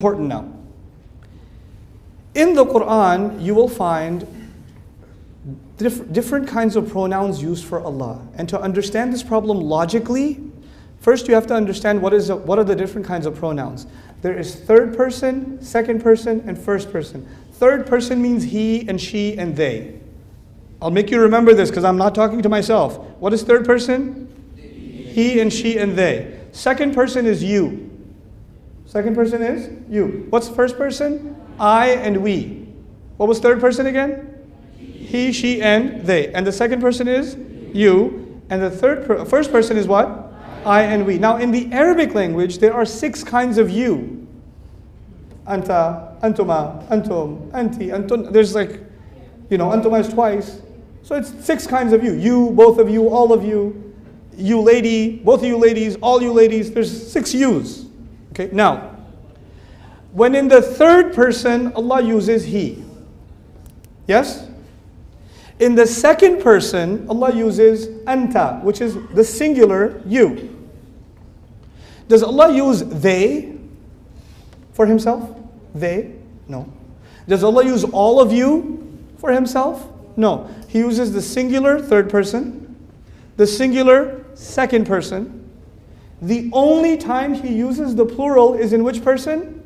Important now. In the Quran, you will find different kinds of pronouns used for Allah. And to understand this problem logically, first you have to understand what are the different kinds of pronouns. There is third person, second person, and first person. Third person means he and she and they. I'll make you remember this because I'm not talking to myself. What is third person? He and she and they. Second person is you. Second person is you. What's first person? I and we. What was third person again? He, she, and they. And the second person is you. And the first person is what? I and we. Now in the Arabic language, there are 6 kinds of you. Anta, antuma, antum, anti, antun. There's antuma is twice. So it's 6 kinds of you. You, both of you, all of you. You lady, both of you ladies, all you ladies. There's 6 yous. Okay, now, when in the third person, Allah uses he. Yes? In the second person, Allah uses anta, which is the singular you. Does Allah use they for Himself? They? No. Does Allah use all of you for Himself? No. He uses the singular third person, the singular second person. The only time He uses the plural is in which person?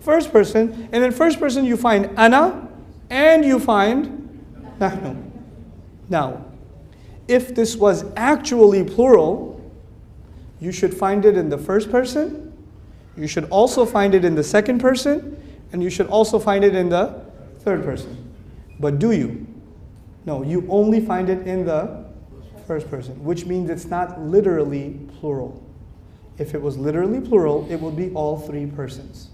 First person. And in first person you find ana and you find nahnu. Now, if this was actually plural, you should find it in the first person, you should also find it in the second person, and you should also find it in the third person. But do you? No, you only find it in the first person, which means it's not literally plural. If it was literally plural, it would be all 3 persons.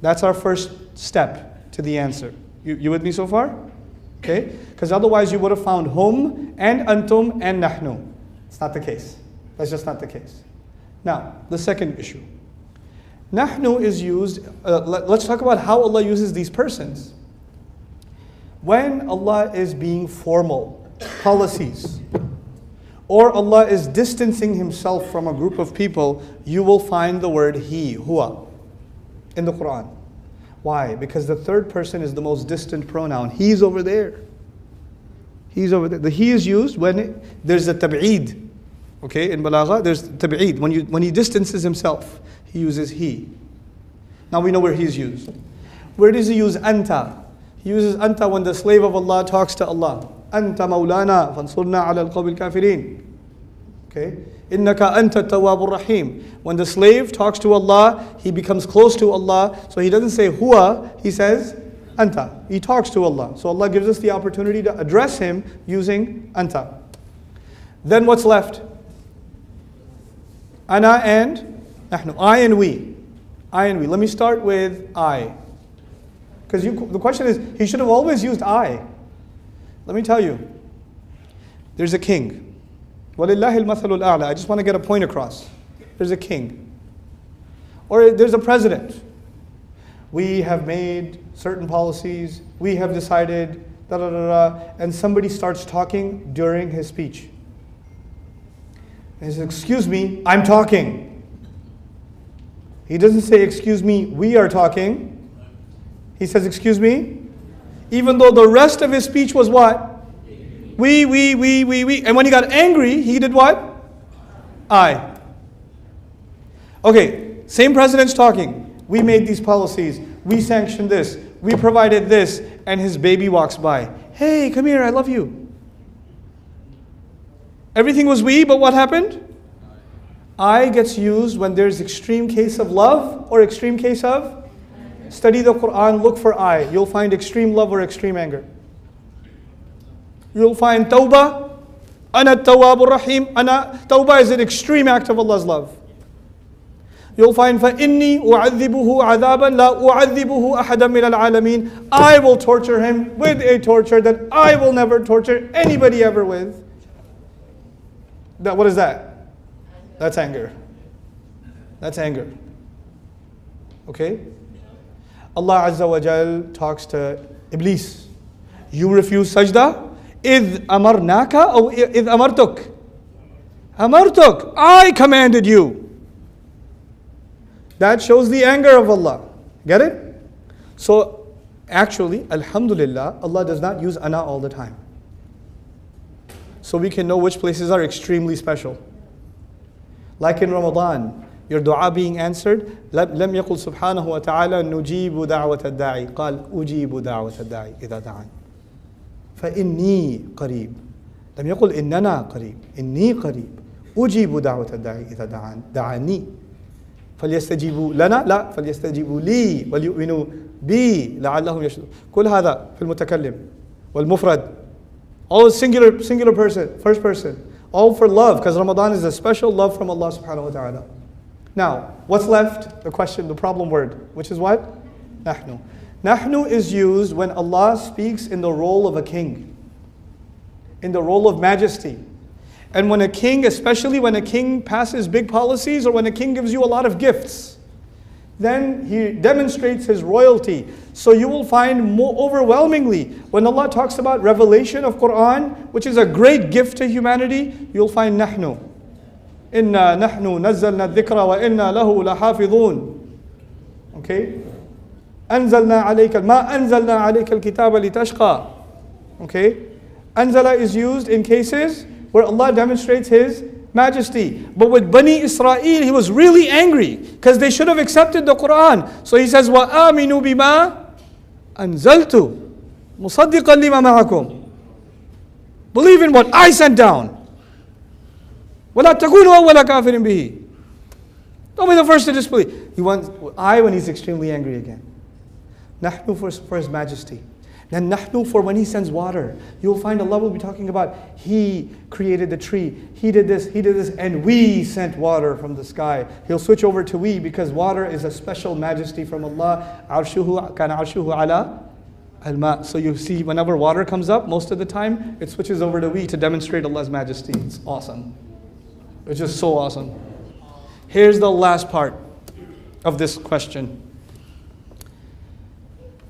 That's our first step to the answer. You with me so far? Okay? Because otherwise you would have found hum and antum and nahnu. It's not the case. That's just not the case. Now, the second issue. Nahnu is used, let's talk about how Allah uses these persons. When Allah is being formal, policies, or Allah is distancing Himself from a group of people, you will find the word he, huwa, in the Quran. Why? Because the third person is the most distant pronoun. He's over there. He's over there. The he is used when there's a tab'id. Okay, in balagha, there's tab'id. When he distances himself, he uses he. Now we know where he's used. Where does he use anta? He uses anta when the slave of Allah talks to Allah. Anta maulana fansurna ala al-qawmi al-kafirin. Okay? Innaka anta tawwabur rahim. When the slave talks to Allah, he becomes close to Allah. So he doesn't say huwa, he says anta. He talks to Allah. So Allah gives us the opportunity to address Him using anta. Then what's left? Ana and nahnu. I and we. I and we. Let me start with I. Because the question is, he should have always used I. Let me tell you, there's a king. وَلِلَّهِ الْمَثَلُ الْأَعْلَى. I just want to get a point across. There's a king. Or there's a president. We have made certain policies. We have decided, and somebody starts talking during his speech. And he says, excuse me, I'm talking. He doesn't say, excuse me, we are talking. He says, excuse me. Even though the rest of his speech was what? We. And when he got angry, he did what? I. Okay, same president's talking. We made these policies. We sanctioned this. We provided this. And his baby walks by. Hey, come here, I love you. Everything was we, but what happened? I gets used when there's extreme case of love or extreme case of? Study the Quran, look for I. You'll find extreme love or extreme anger. You'll find tawbah. Ana tawwabur rahim. Tawbah is an extreme act of Allah's love. You'll find فَإِنِّي أُعَذِّبُهُ عَذَابًا لَا أُعَذِّبُهُ أَحَدًا مِنَ الْعَالَمِينَ. I will torture him with a torture that I will never torture anybody ever with. What is that? That's anger. That's anger. Okay? Allah Azza wa Jal talks to Iblis. You refuse sajda? إِذْ أَمَرْنَاكَ or إِذْ أَمَرْتُكَ? أَمَرْتُكَ. I commanded you. That shows the anger of Allah. Get it? So actually, alhamdulillah, Allah does not use ana all the time. So we can know which places are extremely special. Like in Ramadan, your dua being answered, لم يقل سبحانه وتعالى نجيب دعوة الداعي قال أجيب دعوة الداعي إذا دعان فإني قريب لم يقل إننا قريب إني قريب أجيب دعوة الداعي إذا دعاني فليستجيبوا لنا لا فليستجيبوا لي وليؤمنوا بي لعلهم يشهدون. كل هذا في المتكلم والمفرد. All singular person, first person. All for love, because Ramadan is a special love from Allah subhanahu wa ta'ala. Now, what's left? The question, the problem word, which is what? Nahnu. Nahnu is used when Allah speaks in the role of a king, in the role of majesty. And when a king, especially when a king passes big policies or when a king gives you a lot of gifts, then he demonstrates his royalty. So you will find more overwhelmingly, when Allah talks about revelation of Quran, which is a great gift to humanity, you'll find nahnu. Inna nahnu nazzalna dhikra wa inna lahu lahafidhun. Okay? Anzalna alayka, ma anzalna alayka al-kitaba litashqa. Okay? Anzala is used in cases where Allah demonstrates His majesty. But with Bani Israel, He was really angry because they should have accepted the Quran. So He says, وَآمِنُوا بِمَا أَنزَلْتُ مُصَدِّقًا لِمَا مَعَكُمْ. Believe in what I sent down. وَلَا تَكُونُوا أَوَّلَ كَافِرٍ بِهِ. Don't be the first to disbelieve. He wants I when He's extremely angry again. Nahnu for His majesty. Then nahnu for when He sends water. You'll find Allah will be talking about He created the tree, He did this, and we sent water from the sky. He'll switch over to we because water is a special majesty from Allah. Arshuhu kana arshuhu ala al-ma. So you see whenever water comes up, most of the time it switches over to we to demonstrate Allah's majesty. It's awesome. It's just so awesome. Here's the last part of this question.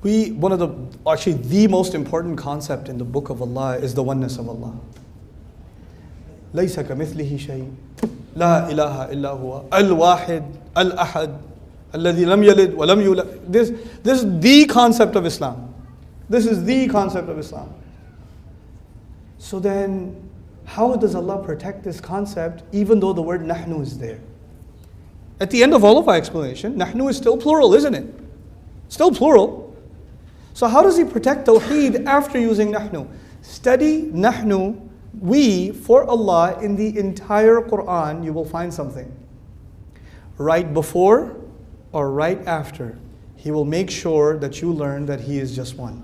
One of the most important concept in the book of Allah is the oneness of Allah. لَيْسَ كَمِثْلِهِ شَيْءٍ لَا إِلَهَ إِلَّا هُوَ الْوَاحِدُ الْأَحَدُ الَّذِي لَمْ يَلِدْ وَلَمْ يُولَدْ. This is the concept of Islam. This is the concept of Islam. So then, how does Allah protect this concept even though the word nahnu is there? At the end of all of our explanation, nahnu is still plural, isn't it? Still plural. So how does He protect Tawheed after using nahnu? Study nahnu, we, for Allah in the entire Quran, you will find something. Right before or right after, He will make sure that you learn that He is just one.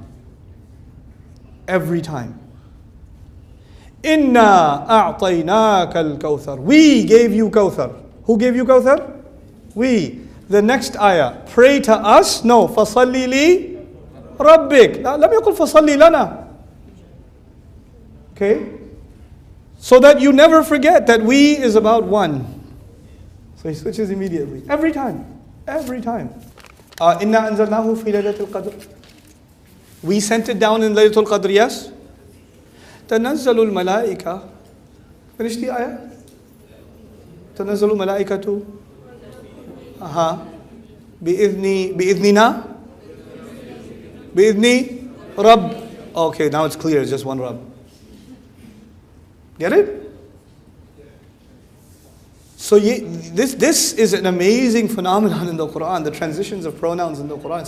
Every time. Inna a'tainaka al-kawthar. We gave you Kawthar. Who gave you Kawthar? We. The next ayah. Pray to us? No. فَصَلِّ لِي رَبِّكَ. لم يقل فَصَلِّ لَنَا. Okay? So that you never forget that we is about one. So he switches immediately. Every time. Every time. إِنَّا أَنزَلْنَاهُ فِي لَيْلَةِ الْقَدْرِ. We sent it down in Laylatul Qadr, yes? تَنَزَّلُ الْمَلَائِكَةُ. Finish the ayah? تَنَزَّلُ الْمَلَائِكَةُ بِإِذْنِنَا بِإِذْنِ رَبِّ. Okay, now it's clear, it's just one Rabb. Get it? So this is an amazing phenomenon in the Quran, the transitions of pronouns in the Quran.